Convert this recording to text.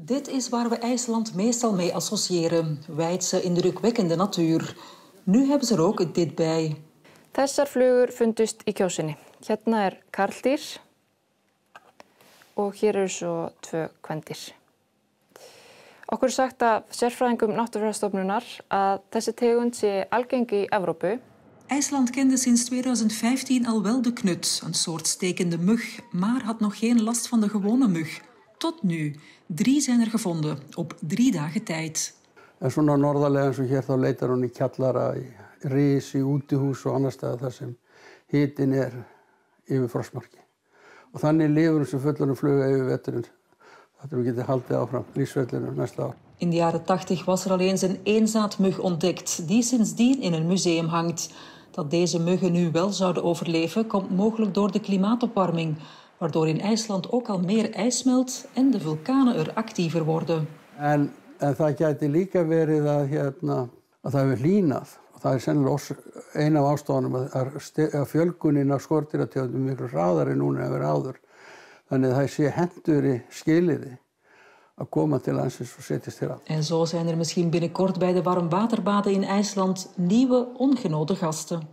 Dit is waar we IJsland meestal mee associëren. Weidse, indrukwekkende natuur. Nu hebben ze er ook dit bij. Þessar flugur fundust í kjósinni. Hérna karldýr og hér eru svo 2 kvendýr. Okkur sagt af sérfræðingum Náttúrufræðistofnunar að þessi tegund sé algeng í Evrópu. IJsland kende sinds 2015 al wel de knut, een soort stekende mug, maar had nog geen last van de gewone mug. Tot nu. 3 zijn er gevonden, op 3 dagen tijd. En svona norðarlega eins og hér þá leitar hún í kjallara, í ris, í útihús og annars staðar þar sem hitinn yfir frostmarki. Og þannig lifir hún sem fullorðin fluga yfir veturinn. Dat we getið haldið áfram lífsferlinum næsta ár. In de jaren 80 was er al eens een eenzaadmug ontdekt, die sindsdien in een museum hangt. Dat deze muggen nu wel zouden overleven, komt mogelijk door de klimaatopwarming, waardoor in IJsland ook al meer ijs smelt en de vulkanen er actiever worden. En það gæti líka verið að það hefur hlýnað. Það sennilega ein af ástofanum að fjölgunin af skordýrategundum miklu hraðari núna en verið áður. Þannig að það sé hentugri skilyrði að koma til landsins og setjast hér að. En zo zijn er misschien binnenkort bij de warmwaterbaden in IJsland nieuwe ongenoten gasten.